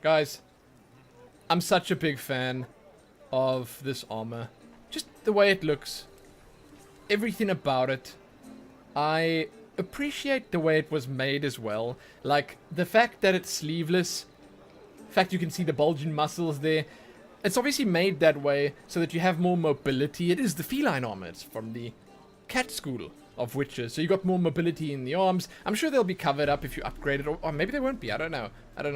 Guys, I'm such a big fan of this armor. Just the way it looks. Everything about it. I appreciate the way it was made as well. Like, the fact that it's sleeveless. The fact you can see the bulging muscles there. It's obviously made that way so that you have more mobility. It is the feline armor. It's from the cat school of witches. So you got more mobility in the arms. I'm sure they'll be covered up if you upgrade it. Or maybe they won't be. I don't know.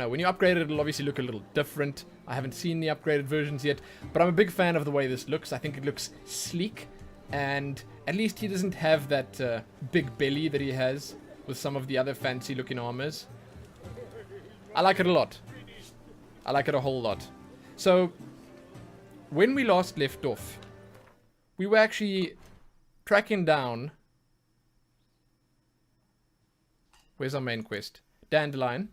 When you upgrade it, it'll obviously look a little different. I haven't seen the upgraded versions yet. But I'm a big fan of the way this looks. I think it looks sleek. And at least he doesn't have that big belly that he has with some of the other fancy looking armors. I like it a lot. I like it a whole lot. So, when we last left off, we were actually tracking down... Where's our main quest? Dandelion.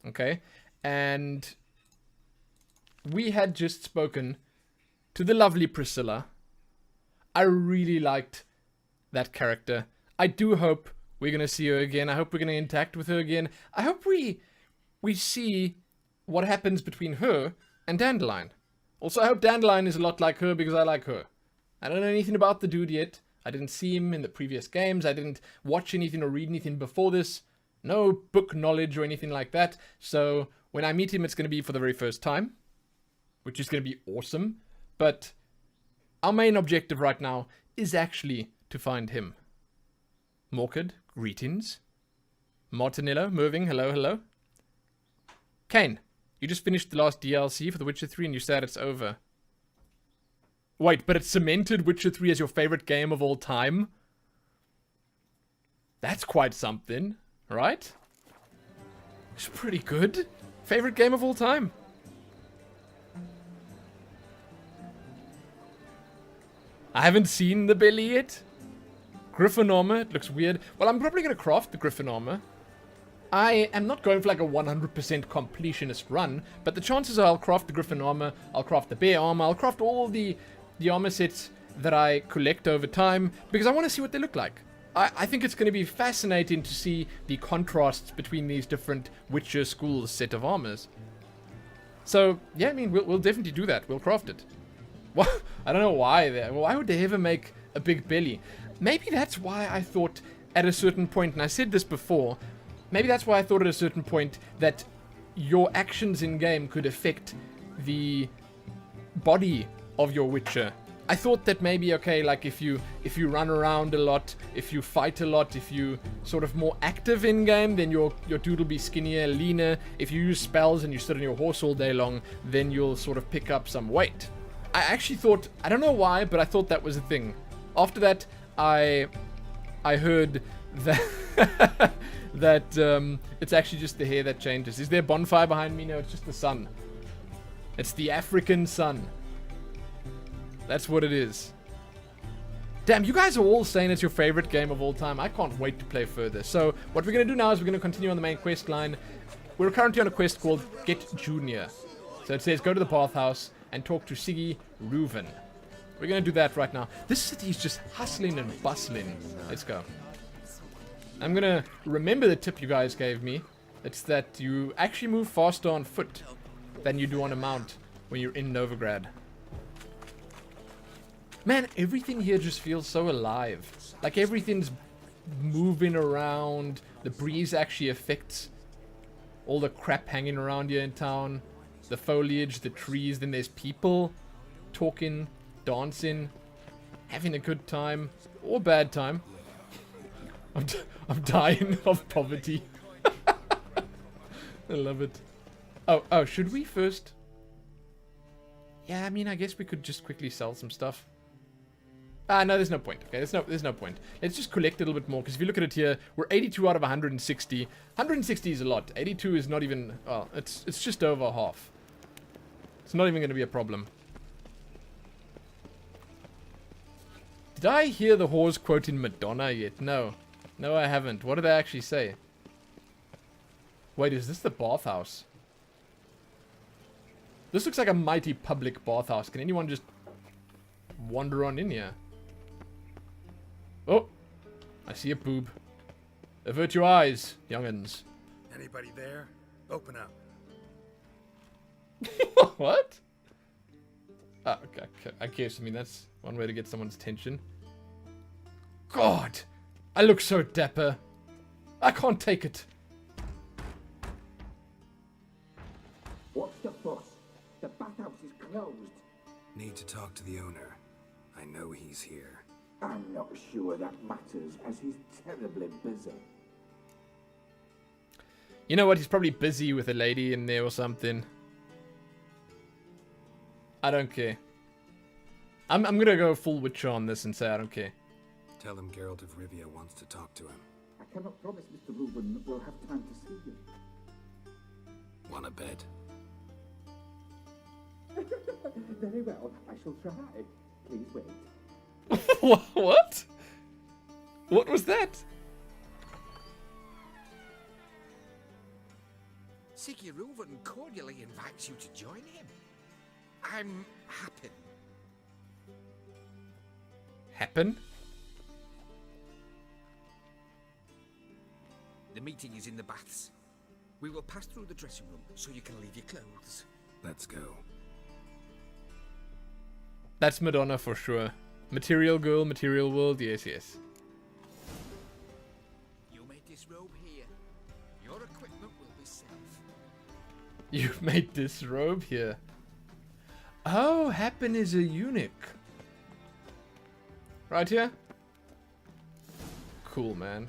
Okay. And we had just spoken to the lovely Priscilla. I really liked that character. I do hope we're going to see her again. I hope we're going to interact with her again. I hope we see what happens between her and Dandelion. Also, I hope Dandelion is a lot like her because I like her. I don't know anything about the dude yet. I didn't see him in the previous games. I didn't watch anything or read anything before this. No book knowledge or anything like that. So when I meet him, it's going to be for the very first time, which is going to be awesome. But our main objective right now is actually to find him. Morkard, greetings. Martinello, Merving, hello, hello. Kane, you just finished the last DLC for The Witcher 3 and you said it's over. Wait, but it cemented Witcher 3 as your favorite game of all time? That's quite something, right? It's pretty good. Favorite game of all time. I haven't seen the belly yet. Griffin armor, it looks weird. Well, I'm probably going to craft the Griffin armor. I am not going for like a 100% completionist run, but the chances are I'll craft the Griffin armor, I'll craft the bear armor, I'll craft all the armor sets that I collect over time, because I want to see what they look like. I think it's going to be fascinating to see the contrasts between these different Witcher schools set of armors. So, yeah, I mean, we'll definitely do that. We'll craft it. Well, I don't know why. Why would they ever make a big belly? Maybe that's why I thought at a certain point, and I said this before, maybe that's why I thought at a certain point that your actions in-game could affect the body of your Witcher. I thought that maybe, okay, like if you run around a lot, if you fight a lot, if you sort of more active in-game, then your dude will be skinnier, leaner. If you use spells and you sit on your horse all day long, then you'll sort of pick up some weight. I actually thought, I don't know why, but I thought that was a thing. After that, I heard that that it's actually just the hair that changes. Is there a bonfire behind me? No, it's just the sun. It's the African sun. That's what it is. Damn, you guys are all saying it's your favorite game of all time. I can't wait to play further. So what we're going to do now is we're going to continue on the main quest line. We're currently on a quest called Get Junior. So it says go to the bathhouse and talk to Sigi Reuven. We're going to do that right now. This city is just hustling and bustling. Let's go. I'm going to remember the tip you guys gave me. It's that you actually move faster on foot than you do on a mount when you're in Novigrad. Man, everything here just feels so alive. Like everything's moving around. The breeze actually affects all the crap hanging around here in town. The foliage, the trees, then there's people talking, dancing, having a good time or bad time. I'm dying of poverty. I love it. Oh, should we first? Yeah, I mean, I guess we could just quickly sell some stuff. No, there's no point. Okay, there's no point. Let's just collect a little bit more, because if you look at it here, we're 82 out of 160. 160 is a lot. 82 is not even, well, it's just over half. It's not even going to be a problem. Did I hear the whores quoting Madonna yet? No. No, I haven't. What did they actually say? Wait, is this the bathhouse? This looks like a mighty public bathhouse. Can anyone just wander on in here? Oh, I see a boob. Avert your eyes, young'uns. Anybody there? Open up. What? Oh, okay. I guess, I mean, that's one way to get someone's attention. God! I look so dapper. I can't take it. What's the fuss? The bathhouse is closed. Need to talk to the owner. I know he's here. I'm not sure that matters, as he's terribly busy. You know what? He's probably busy with a lady in there or something. I don't care. I'm gonna go full Witcher on this and say I don't care. Tell him Geralt of Rivia wants to talk to him. I cannot promise Mr. Reuven will have time to see you. Want a bed? Very well, I shall try. Please wait. What? What was that? Sigi Reuven cordially invites you to join him. I'm happy. Happen? The meeting is in the baths. We will pass through the dressing room so you can leave your clothes. Let's go. That's Madonna for sure. Material girl, material world, yes, yes. You made this robe here. Your equipment will be safe. You made this robe here. Oh, Happen is a eunuch. Right here? Cool, man.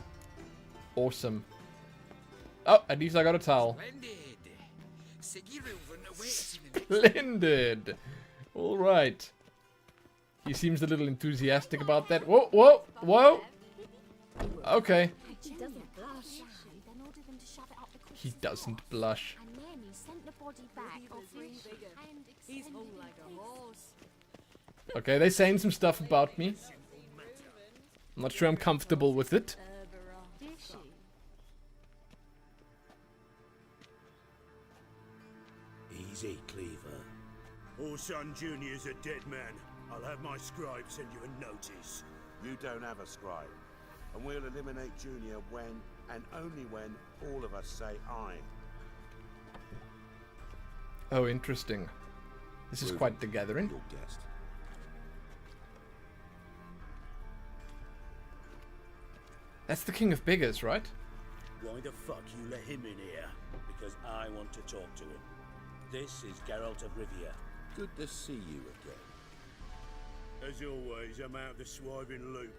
Awesome. Oh, at least I got a towel. Splendid. Sigi Reuven awaits in the Splendid. All right. He seems a little enthusiastic about that. Whoa, whoa, whoa. Okay. He doesn't blush. Then ordered them to shove it up the crease. He doesn't blush. And then he sent the body back offering and He's extended hung like the a piece. horse. Okay, they're saying some stuff about me. I'm not sure I'm comfortable with it. Did she? Easy, Cleaver. Orson Jr.'s a dead man. I'll have my scribe send you a notice. You don't have a scribe. And we'll eliminate Junior when, and only when, all of us say aye. Oh, interesting. This is quite the gathering. Your guest. That's the king of beggars, right? Why the fuck you let him in here? Because I want to talk to him. This is Geralt of Rivia. Good to see you again. As always, I'm out of the swiving loop.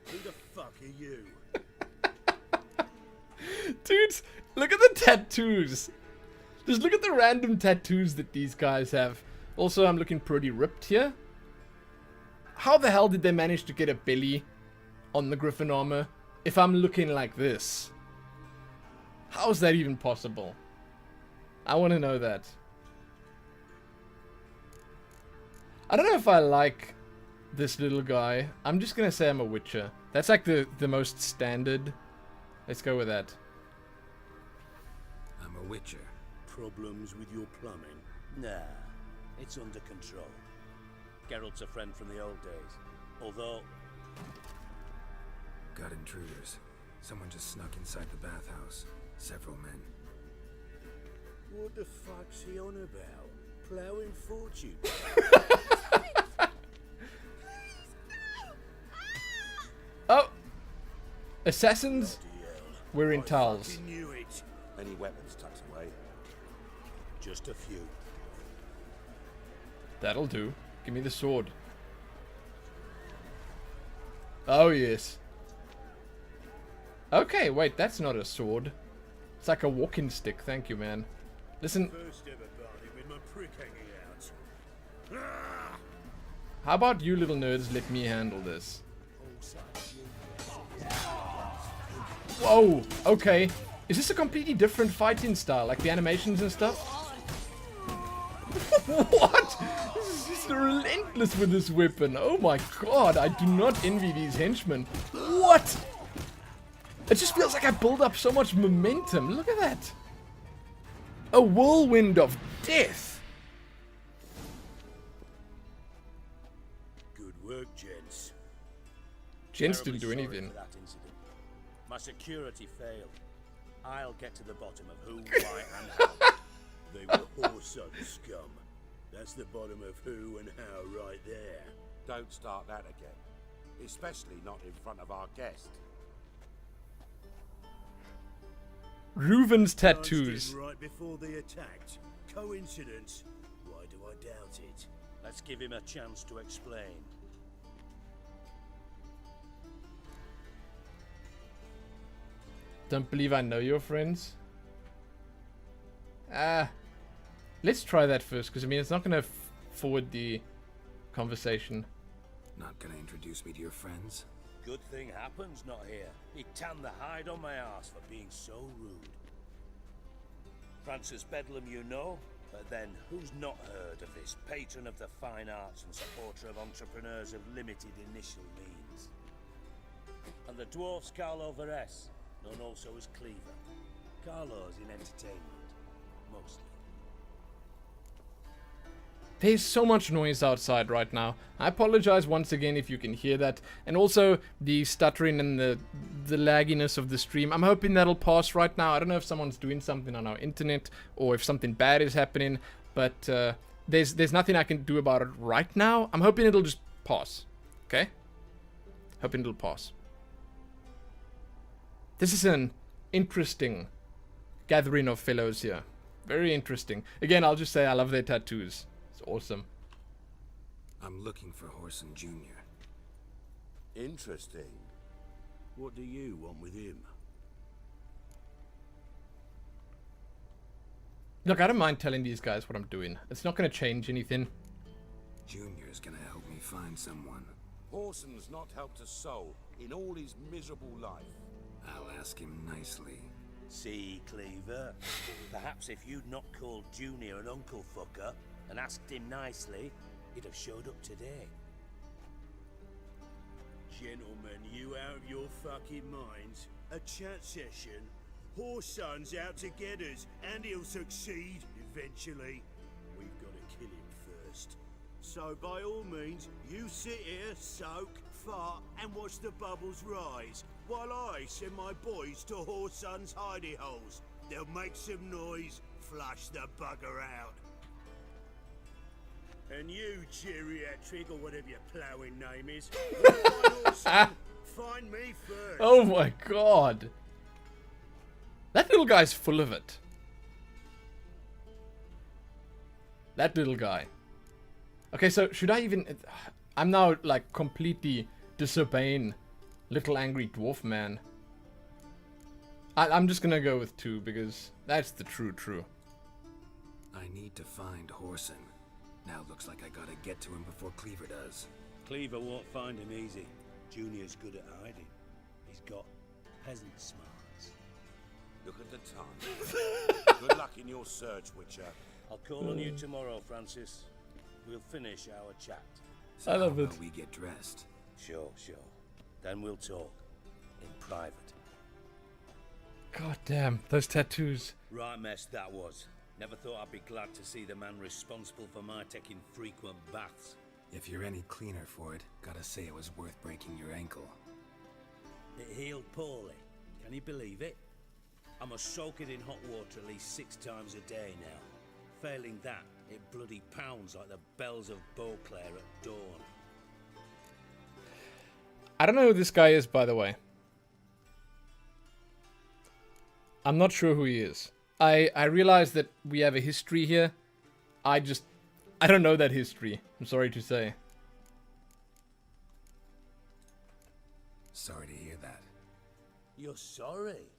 Who the fuck are you? Dudes, look at the tattoos. Just look at the random tattoos that these guys have. Also, I'm looking pretty ripped here. How the hell did they manage to get a belly on the Griffin armor if I'm looking like this? How is that even possible? I want to know that. I don't know if I like this little guy. I'm just gonna say I'm a Witcher. That's like the most standard. Let's go with that. I'm a Witcher. Problems with your plumbing? Nah, it's under control. Geralt's a friend from the old days. Although, Got intruders. Someone just snuck inside the bathhouse. Several men. What the fuck's he on about? Plowing fortune? Oh! Assassins, Bloody hell. we're in I towels. fucking knew it. Any weapons tucked away? Just a few. That'll do. Give me the sword. Oh, yes. Okay, wait, that's not a sword. It's like a walking stick. Thank you, man. Listen, First ever party with my prick hanging out. Ah! how about you little nerds let me handle this? Whoa, okay. Is this a completely different fighting style? Like the animations and stuff? What? This is just relentless with this weapon. Oh my god, I do not envy these henchmen. What? It just feels like I build up so much momentum. Look at that. A whirlwind of death. Good work, gents. Gents didn't do terribly sorry anything. for that incident. My security failed. I'll get to the bottom of who, why, and how. They were whoreson scum. That's the bottom of who and how right there. Don't start that again. Especially not in front of our guest. Reuven's Charged tattoos. in right before they attacked. Coincidence? Why do I doubt it? Let's give him a chance to explain. Don't believe I know your friends. Let's try that first, because I mean, it's not going to forward the conversation. Not gonna introduce me to your friends? Good thing happens not here. He'd tan the hide on my arse for being so rude. Francis Bedlam you know, but then who's not heard of this patron of the fine arts and supporter of entrepreneurs of limited initial means? And the dwarf's Carlo Veres, known also as Cleaver. Carlo's in entertainment, mostly. There's so much noise outside right now. I apologize once again if you can hear that. And also the stuttering and the lagginess of the stream. I'm hoping that'll pass right now. I don't know if someone's doing something on our internet or if something bad is happening. But there's nothing I can do about it right now. I'm hoping it'll just pass. Okay? Hoping it'll pass. This is an interesting gathering of fellows here. Very interesting. Again, I'll just say I love their tattoos. It's awesome. I'm looking for Horson Jr. Interesting. What do you want with him? Look, I don't mind telling these guys what I'm doing. It's not going to change anything. Junior's gonna help me find someone. Horson's not helped a soul in all his miserable life. I'll ask him nicely. See, Cleaver, perhaps if you'd not called Junior an uncle fucker and asked him nicely, he'd have showed up today. Gentlemen, you out of your fucking minds? A chat session? Horson's out to get us, and he'll succeed eventually. We've got to kill him first. So by all means, you sit here, soak, fart, and watch the bubbles rise, while I send my boys to Horson's hidey holes. They'll make some noise, flush the bugger out. And you, geriatric, or whatever your ploughing name is, find me first. Oh my god. That little guy's full of it. That little guy. Okay, so should I even... I'm now, like, completely disobeying little angry dwarf man. I'm just gonna go with 2, because that's the true. I need to find Horson. Now looks like I gotta get to him before Cleaver does. Cleaver won't find him easy. Junior's good at hiding. He's got peasant smarts. Look at the time. Good luck in your search, Witcher. I'll call on you tomorrow, Francis. We'll finish our chat. So I love how it. about we get dressed? Sure. Then we'll talk. In private. God damn, those tattoos. Right mess that was. Never thought I'd be glad to see the man responsible for my taking frequent baths. If you're any cleaner for it, gotta say it was worth breaking your ankle. It healed poorly. Can you believe it? I must soak it in hot water at least 6 times a day now. Failing that, it bloody pounds like the bells of Beauclair at dawn. I don't know who this guy is, by the way. I'm not sure who he is. I realize that we have a history here. I don't know that history. I'm sorry to say. Sorry to hear that. You're sorry?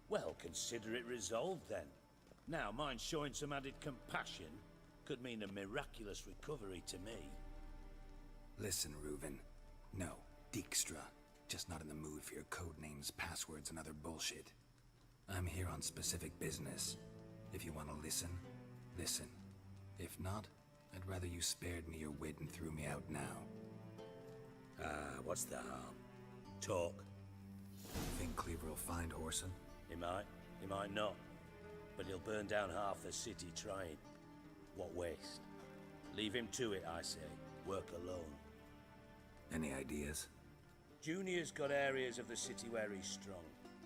Well, consider it resolved then. Now, mind showing some added compassion could mean a miraculous recovery to me. Listen, Reuven. No, Dijkstra. Just not in the mood for your code names, passwords, and other bullshit. I'm here on specific business. If you want to listen, listen. If not, I'd rather you spared me your wit and threw me out now. What's the harm? Talk. Think Cleaver will find Horson? He might not. But he'll burn down half the city trying. What waste? Leave him to it, I say. Work alone. Any ideas? Junior's got areas of the city where he's strong.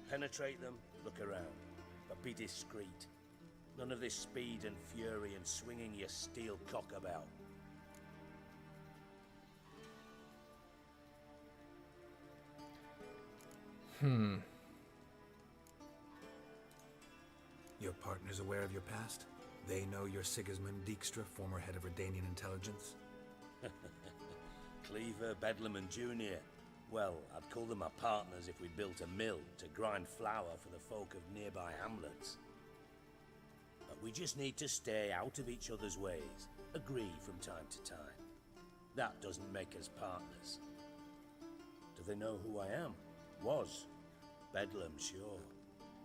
Penetrate them, look around. But be discreet. None of this speed and fury and swinging your steel cock about. Your partner's aware of your past? They know you're Sigismund Dijkstra, former head of Redanian intelligence? Cleaver, Bedlam and Junior. Well, I'd call them my partners if we built a mill to grind flour for the folk of nearby hamlets. But we just need to stay out of each other's ways, agree from time to time. That doesn't make us partners. Do they know who I am? Was. Bedlam, sure.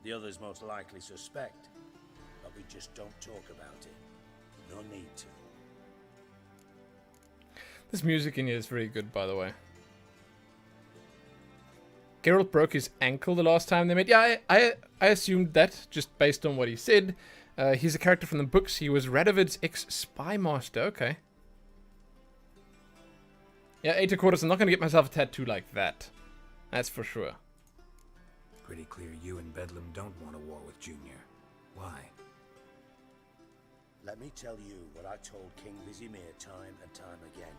The others most likely suspect. But we just don't talk about it. No need to. This music in here is very good, by the way. Geralt broke his ankle the last time they met. Yeah, I assumed that, just based on what he said. He's a character from the books. He was Radovid's ex-spy master. Okay. Yeah, 8 quarters. I'm not going to get myself a tattoo like that. That's for sure. Pretty clear you and Bedlam don't want a war with Junior. Why? Let me tell you what I told King Vizimir time and time again.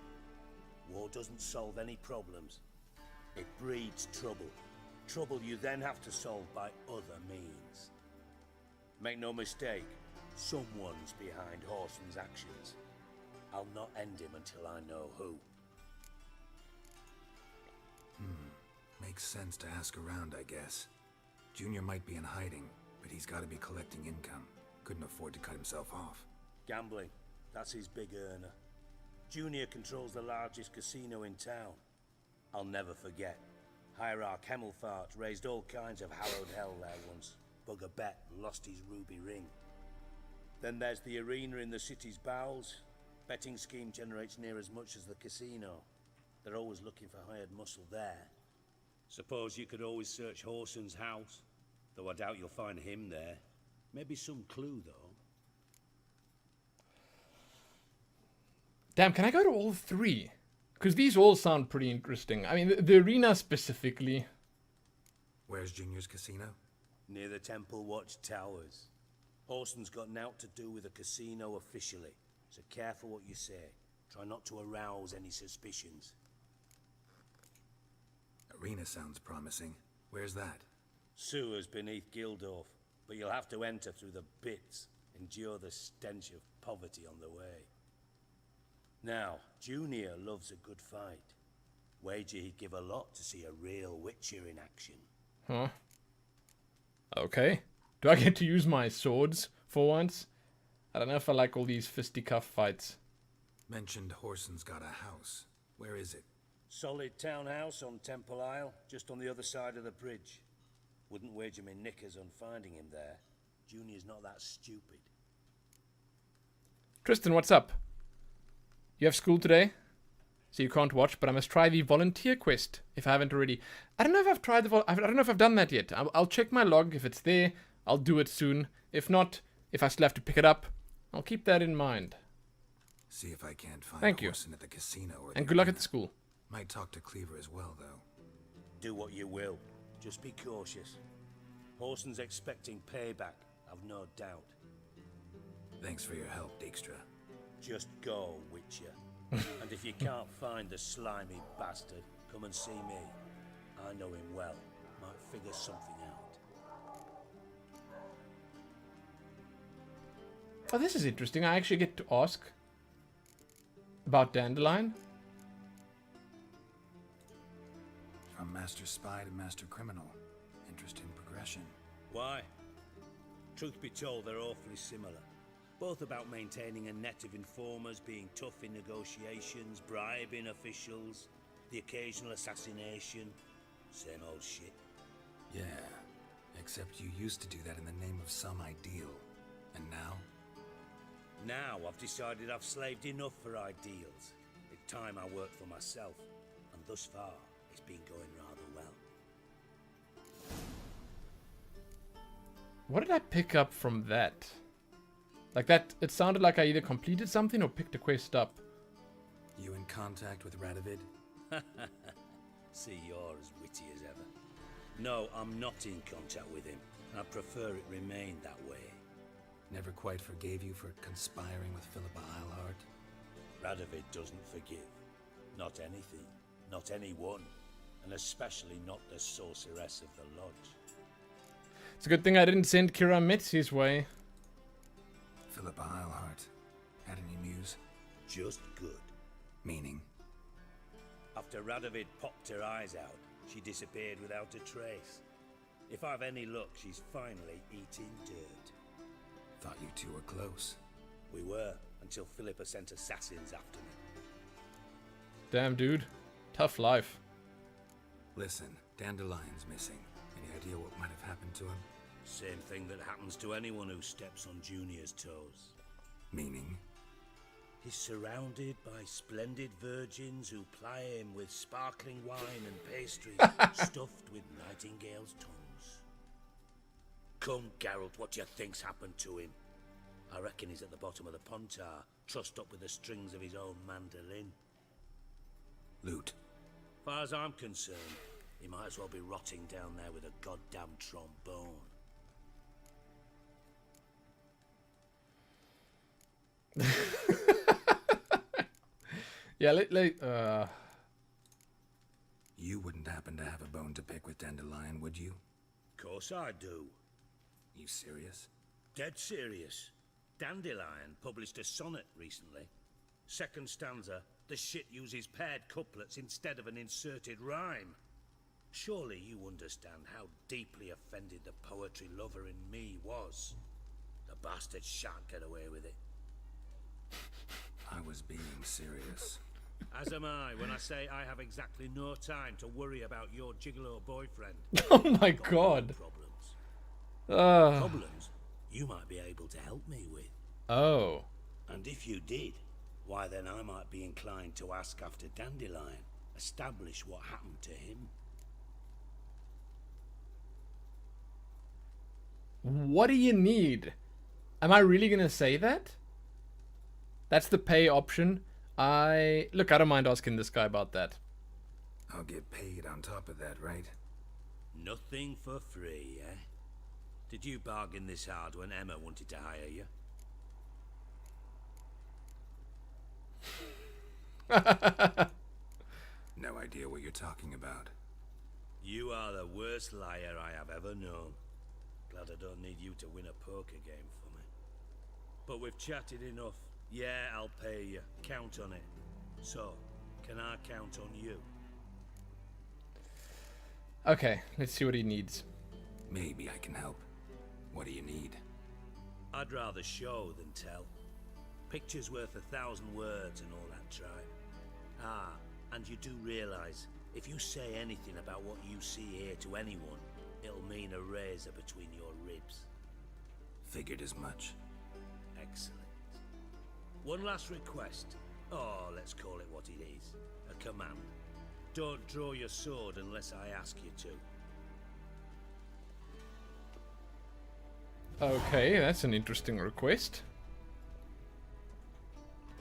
War doesn't solve any problems. It breeds trouble. Trouble you then have to solve by other means. Make no mistake, someone's behind Horsen's actions. I'll not end him until I know who. Makes sense to ask around, I guess. Junior might be in hiding, but he's got to be collecting income. Couldn't afford to cut himself off. Gambling, that's his big earner. Junior controls the largest casino in town. I'll never forget. Hierarch Hemmelfart raised all kinds of hallowed hell there once. Bugger bet and lost his ruby ring. Then there's the arena in the city's bowels. Betting scheme generates near as much as the casino. They're always looking for hired muscle there. Suppose you could always search Horsen's house, though I doubt you'll find him there. Maybe some clue, though. Damn, can I go to all 3? Because these all sound pretty interesting. I mean, the arena specifically. Where's Junior's casino? Near the Temple Watch Towers. Horsen's got naught to do with the casino officially, so careful what you say. Try not to arouse any suspicions. Arena sounds promising. Where's that? Sewers beneath Gildorf, but you'll have to enter through the pits, endure the stench of poverty on the way. Now, Junior loves a good fight. Wager he'd give a lot to see a real Witcher in action. Huh? Okay. Do I get to use my swords for once? I don't know if I like all these fisticuff fights. Mentioned Horsen's got a house. Where is it? Solid townhouse on Temple Isle, just on the other side of the bridge. Wouldn't wager me knickers on finding him there. Junior's not that stupid. Tristan, what's up? You have school today, so you can't watch, but I must try the volunteer quest if I haven't already. I don't know if I've tried I don't know if I've done that yet. I'll check my log. If it's there, I'll do it soon. If not, if I still have to pick it up, I'll keep that in mind. See if I can't find Thank you. Horsen at the casino or And the good luck arena. at the school. Might talk to Cleaver as well, though. Do what you will. Just be cautious. Horsen's expecting payback, I've no doubt. Thanks for your help, Dijkstra. Just go, Witcher. And if you can't find the slimy bastard, come and see me. I know him well. Might figure something out. Oh, this is interesting. I actually get to ask about Dandelion. From Master Spy to Master Criminal. Interesting progression. Why? Truth be told, they're awfully similar. Both about maintaining a net of informers, being tough in negotiations, bribing officials, the occasional assassination. Same old shit. Yeah, except you used to do that in the name of some ideal. And now? Now I've decided I've slaved enough for ideals. It's time I worked for myself. And thus far, it's been going rather well. What did I pick up from that? Like that, it sounded like I either completed something or picked a quest up. You in contact with Radovid? See, you're as witty as ever. No, I'm not in contact with him. I prefer it remain that way. Never quite forgave you for conspiring with Philippa Eilhart? Radovid doesn't forgive. Not anything. Not anyone. And especially not the sorceress of the Lodge. It's a good thing I didn't send Kira Mitzi's way. Philippa Eilhart. Had any news? Just good. Meaning? After Radovid popped her eyes out, she disappeared without a trace. If I've any luck, she's finally eating dirt. Thought you two were close. We were, until Philippa sent assassins after me. Damn, dude. Tough life. Listen, Dandelion's missing. Any idea what might have happened to him? Same thing that happens to anyone who steps on Junior's toes. Meaning? He's surrounded by splendid virgins who ply him with sparkling wine and pastries stuffed with nightingales' tongues. Come, Geralt, what do you think's happened to him? I reckon he's at the bottom of the Pontar, trussed up with the strings of his own mandolin. Loot. Far as I'm concerned, he might as well be rotting down there with a goddamn trombone. Yeah, You wouldn't happen to have a bone to pick with Dandelion, would you? Course I do. You serious? Dead serious. Dandelion published a sonnet recently. Second stanza, the shit uses paired couplets instead of an inserted rhyme. Surely you understand how deeply offended the poetry lover in me was. The bastard shan't get away with it. I was being serious. As am I when I say I have exactly no time to worry about your gigolo boyfriend. Oh my god. Problems. Problems you might be able to help me with. Oh. And if you did, why then I might be inclined to ask after Dandelion, establish what happened to him. What do you need? Am I really gonna say that? That's the pay option. Look, I don't mind asking this guy about that. I'll get paid on top of that, right? Nothing for free, eh? Did you bargain this hard when Emma wanted to hire you? No idea what you're talking about. You are the worst liar I have ever known. Glad I don't need you to win a poker game for me. But we've chatted enough. Yeah, I'll pay you. Count on it. So, can I count on you? Okay, let's see what he needs. Maybe I can help. What do you need? I'd rather show than tell. Picture's worth 1,000 words and all that tripe. Ah, and you do realize, if you say anything about what you see here to anyone, it'll mean a razor between your ribs. Figured as much. Excellent. One last request. Oh, let's call it what it is. A command. Don't draw your sword unless I ask you to. Okay, that's an interesting request.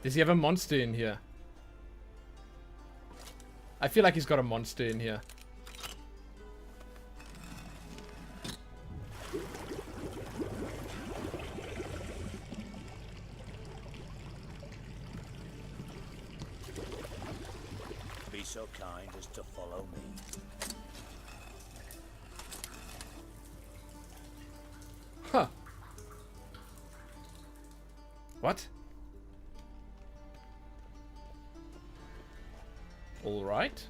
Does he have a monster in here? I feel like he's got a monster in here. Be so kind as to follow me. Huh. What? All right.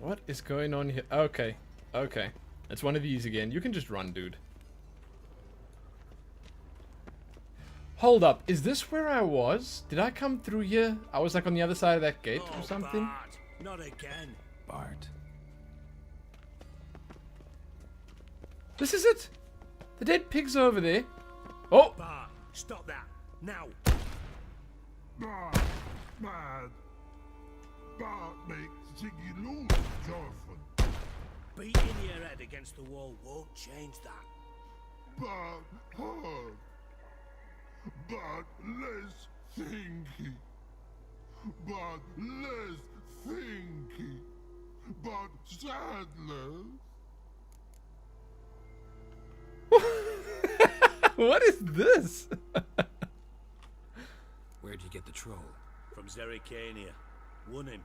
What is going on here? Okay. Okay. It's one of these again. You can just run, dude. Hold up. Is this where I was? Did I come through here? I was like on the other side of that gate or something? Bart, not again. Bart. This is it. The dead pig's over there. Oh! Bart, stop that. Now. Bart, mad. Bart makes Sigi lose his orphan. Beating your head against the wall won't change that. Bart hard. Bart less thinky. Bart less thinky. Bart sadler. What is this? Where'd you get the troll? From Zerrikania. Won him.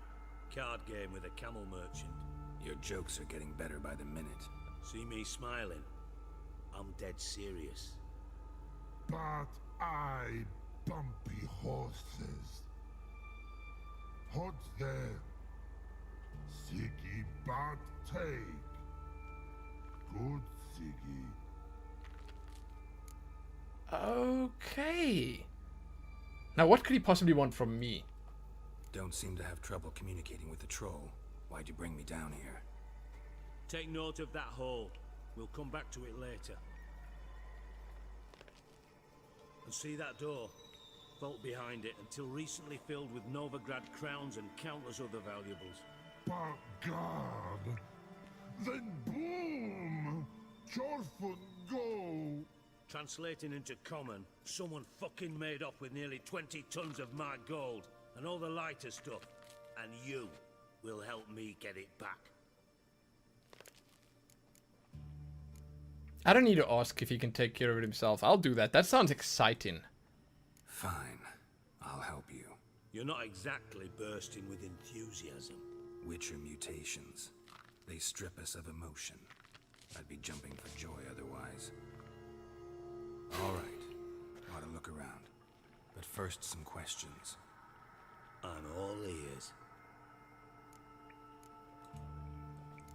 Card game with a camel merchant. Your jokes are getting better by the minute. See me smiling? I'm dead serious. But I bumpy horses. Hot there. Sigi but take. Good Sigi. Okay. Now, what could he possibly want from me? Don't seem to have trouble communicating with the troll. Why'd you bring me down here? Take note of that hole. We'll come back to it later. And see that door? Vault behind it, until recently filled with Novigrad crowns and countless other valuables. But God. Then boom! Chorfun go! Translating into common, someone fucking made off with nearly 20 tons of my gold and all the lighter stuff. And you will help me get it back. I don't need to ask if he can take care of it himself. I'll do that. That sounds exciting. Fine. I'll help you. You're not exactly bursting with enthusiasm. Witcher mutations. They strip us of emotion. I'd be jumping for joy otherwise. Alright. Ought to look around. But first, some questions. I'm all ears.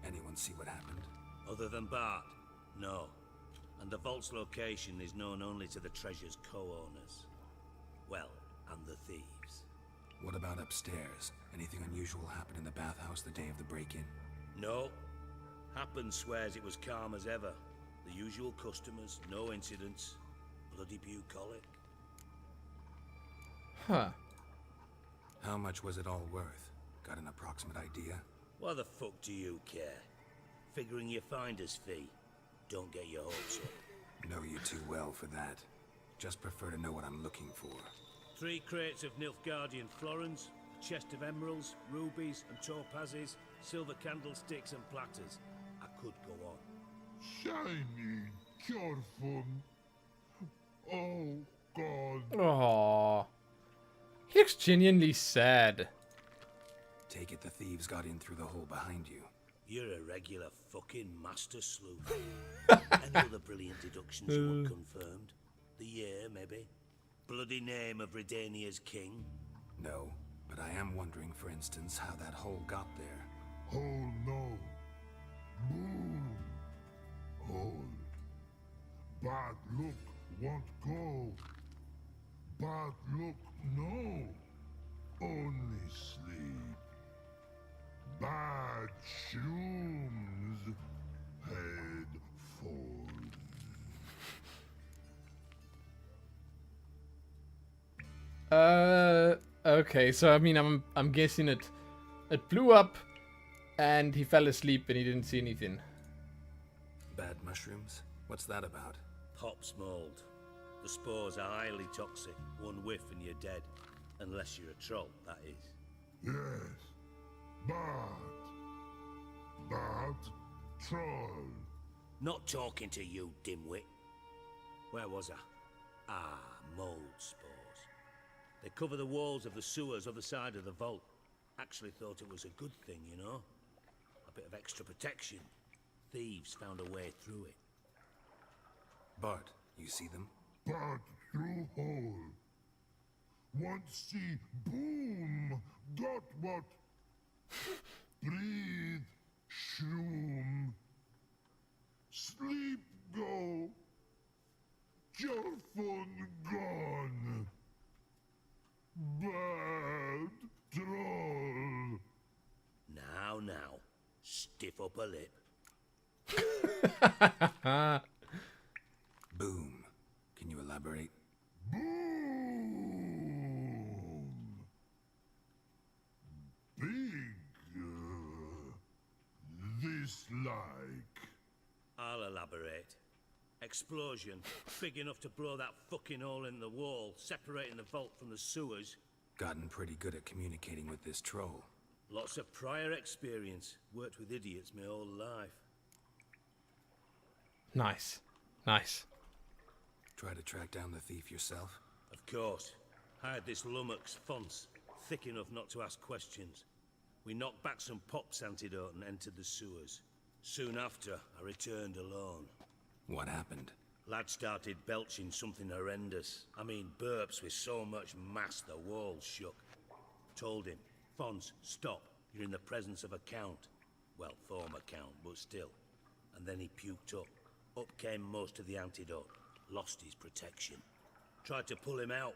Anyone see what happened? Other than Bart? No. And the vault's location is known only to the treasure's co-owners. Well, and the thieves. What about upstairs? Anything unusual happen in the bathhouse the day of the break-in? No. Happen swears it was calm as ever. The usual customers, no incidents. Bloody bucolic. Huh. How much was it all worth? Got an approximate idea? Why the fuck do you care? Figuring your finder's fee. Don't get your hopes up. Know you too well for that. Just prefer to know what I'm looking for. 3 crates of Nilfgaardian florins, a chest of emeralds, rubies and topazes, silver candlesticks and platters. I could go on. Shiny Chorfun. Oh, God. Aww. He looks genuinely sad. Take it the thieves got in through the hole behind you. You're a regular fucking master sleuth. Any other brilliant deductions you want confirmed? The year, maybe? Bloody name of Redania's king? No, but I am wondering, for instance, how that hole got there. Hole no. Boom. Hole. Bad look won't go. Bad look no. Only sleep. Bad shrooms. Head falls. Okay, so I mean, I'm guessing it blew up, and he fell asleep and he didn't see anything. Bad mushrooms? What's that about? Pop's mold. The spores are highly toxic. One whiff and you're dead. Unless you're a troll, that is. Yes. Bad. Bad troll. Not talking to you, dimwit. Where was I? Ah, mold spores. They cover the walls of the sewers other side of the vault. Actually thought it was a good thing, you know? A bit of extra protection. Thieves found a way through it. Bart, you see them? Bad through hole. Want see boom. Got what? Breathe. Shroom. Sleep go. Your phone gone. Bad troll. Now. Stiff up a lip. Boom. Can you elaborate? Boom. Big. This like. I'll elaborate. Explosion, big enough to blow that fucking hole in the wall, separating the vault from the sewers. Gotten pretty good at communicating with this troll. Lots of prior experience. Worked with idiots my whole life. Nice. Nice. Try to track down the thief yourself? Of course. Hired this lummox, Fonce, thick enough not to ask questions. We knocked back some pops antidote and entered the sewers. Soon after, I returned alone. What happened? Lad started belching something horrendous. I mean, burps with so much mass the walls shook. Told him, Fonce, stop. You're in the presence of a count. Well, former count, but still. And then he puked up. Up came most of the antidote. Lost his protection. Tried to pull him out.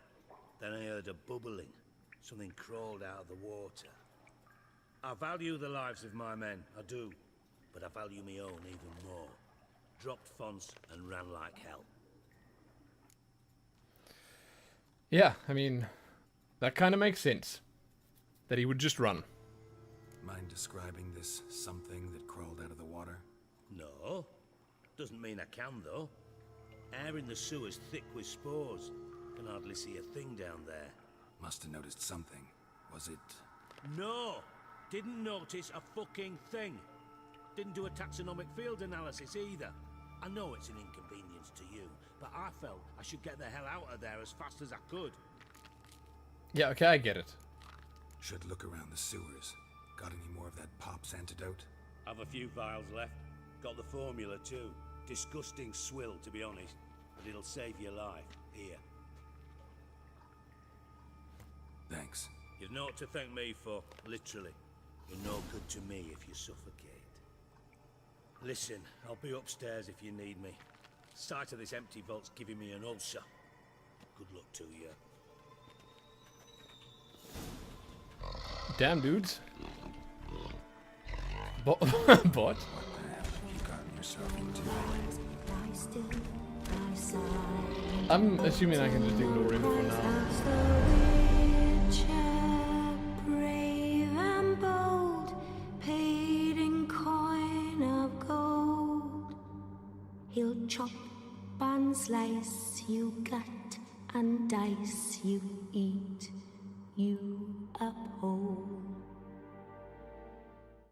Then I heard a bubbling. Something crawled out of the water. I value the lives of my men, I do. But I value my own even more. Dropped Fonce and ran like hell. Yeah, I mean, that kind of makes sense. That he would just run. Mind describing this something that crawled out of the water? No. Doesn't mean I can, though. Air in the sewer's thick with spores. Can hardly see a thing down there. Must have noticed something. Was it... No! Didn't notice a fucking thing. Didn't do a taxonomic field analysis either. I know it's an inconvenience to you, but I felt I should get the hell out of there as fast as I could. Yeah, okay, I get it. Should look around the sewers. Got any more of that Pop's antidote? I've a few vials left. Got the formula too. Disgusting swill, to be honest. But it'll save your life. Here. Thanks. You've naught to thank me for, literally. You're no good to me if you suffocate. Listen, I'll be upstairs if you need me. Sight of this empty vault's giving me an ulcer. Good luck to you. Damn, dudes. Bot? What the hell have you gotten yourself into? I'm assuming I can just ignore him for now. Brave and bold, paid in coin of gold. He'll chop and slice you, gut and dice you, eat you up whole.